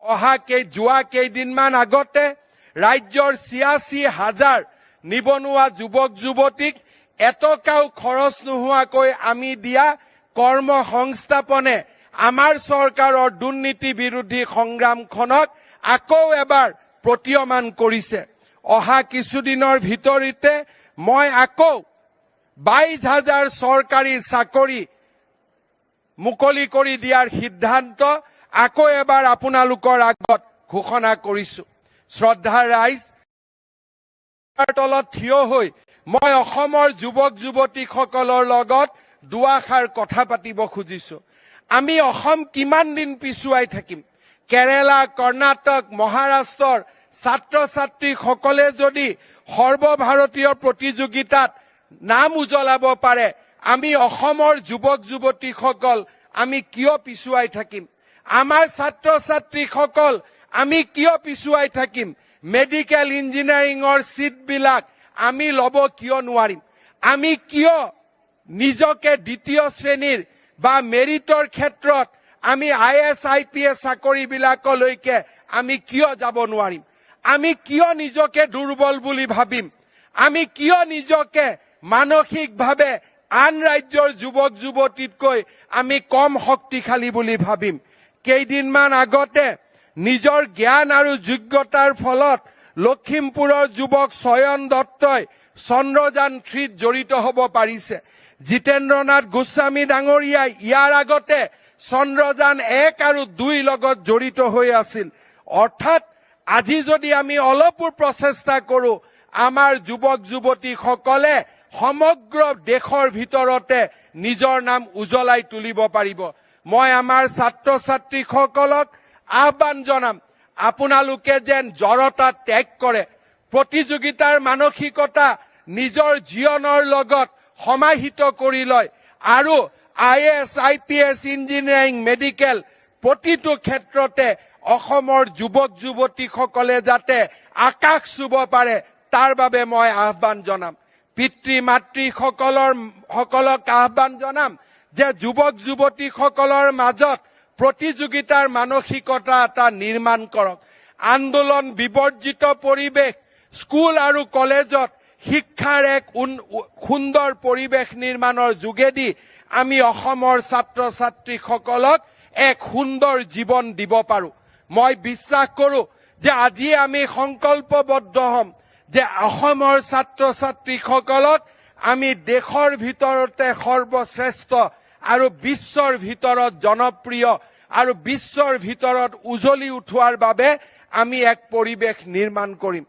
যোৱা কেইদিনমান আগতে ৰাজ্যৰ ৮৬,০০০ নিবনুৱা যুৱক যুৱতীক এটকাও খৰচ নোহোৱাকৈ আমি দিয়া কৰ্ম সংস্থাপনে আমাৰ চৰকাৰৰ দুৰ্নীতি বিৰোধী সংগ্ৰামখনক আকৌ এবাৰ প্ৰতীয়মান কৰিছে। কিছুদিনৰ ভিতৰতে মই আকৌ ২২,০০০ চৰকাৰী চাকৰি মুকলি কৰি দিয়াৰ সিদ্ধান্ত আকৌ এবাৰ আপোনালোকৰ আগত ঘোষণা কৰিছো। শ্ৰদ্ধাৰ ৰাইজ, তলত থিয় হৈ মই অসমৰ যুৱক যুৱতীসকলৰ লগত দুআষাৰ কথা পাতিব খুজিছো। আমি অসম কিমান দিন পিছুৱাই থাকিম? কেৰালা, কৰ্ণাটক, মহাৰাষ্ট্ৰৰ ছাত্ৰ ছাত্ৰীসকলে যদি সৰ্বভাৰতীয় প্ৰতিযোগিতাত নাম উজ্বলাব পাৰে, আমি অসমৰ যুৱক যুৱতীসকল আমি কিয় পিছুৱাই থাকিম? আমাৰ ছাত্ৰ ছাত্ৰীসকল আমি কিয় পিছুৱাই থাকিম? মেডিকেল ইঞ্জিনিয়াৰিঙৰ সিটবিলাক আমি ল'ব কিয় নোৱাৰিম? আমি কিয় নিজকে দ্বিতীয় শ্ৰেণীৰ বা মেৰিটৰ ক্ষেত্ৰত আমি IAS IPS চাকৰিবিলাকলৈকে আমি কিয় যাব নোৱাৰিম? আমি কিয় নিজকে দুৰ্বল বুলি ভাবিম? আমি কিয় নিজকে মানসিকভাৱে আন ৰাজ্যৰ যুৱক যুৱতীতকৈ আমি কম শক্তিশালী বুলি ভাবিম? কেইদিনমান আগতে নিজৰ জ্ঞান আৰু যোগ্যতাৰ ফলত লখিমপুৰৰ যুৱক চয়ন দত্তই চন্দ্ৰযান-3ত জড়িত হ'ব পাৰিছে। জিতেন্দ্ৰনাথ গোস্বামী ডাঙৰীয়াই ইয়াৰ আগতে চন্দ্ৰযান-1 আৰু 2 লগত জড়িত হৈ আছিল। অৰ্থাৎ আজি যদি আমি অলপো প্ৰচেষ্টা কৰো, আমাৰ যুৱক যুৱতীসকলে সমগ্ৰ দেশৰ ভিতৰতে নিজৰ নাম উজ্বলাই তুলিব পাৰিব। মই আমাৰ ছাত্ৰ ছাত্ৰীসকলক আহ্বান জনাম, আপোনালোকে যেন জড়তা ত্যাগ কৰে, প্ৰতিযোগিতাৰ মানসিকতা নিজৰ জীৱনৰ লগত সমাহিত কৰি লয় আৰু IAS IPS ইঞ্জিনিয়াৰিং মেডিকেল প্ৰতিটো ক্ষেত্ৰতে অসমৰ যুৱক যুৱতীসকলে যাতে আকাশ চুব পাৰে তাৰ বাবে মই আহ্বান জনাম। পিতৃ মাতৃসকলক আহ্বান জনাম যে যুৱক যুৱতীসকলৰ মাজত প্ৰতিযোগিতাৰ মানসিকতা এটা নিৰ্মাণ কৰক। আন্দোলন বিবৰ্জিত পৰিৱেশ, স্কুল আৰু কলেজত শিক্ষাৰ এক সুন্দৰ পৰিৱেশ নিৰ্মাণৰ যোগেদি আমি অসমৰ ছাত্ৰ ছাত্ৰীসকলক এক সুন্দৰ জীৱন দিব পাৰো। মই বিশ্বাস কৰো যে আজি আমি সংকল্পবদ্ধ হ'ম যে অসমৰ ছাত্ৰ ছাত্ৰীসকলক আমি দেশৰ ভিতৰতে সৰ্বশ্ৰেষ্ঠ আৰু বিশ্বৰ ভিতৰত জনপ্ৰিয় আৰু বিশ্বৰ ভিতৰত উজ্বলি উঠোৱাৰ বাবে আমি এক পৰিৱেশ নিৰ্মাণ কৰিম।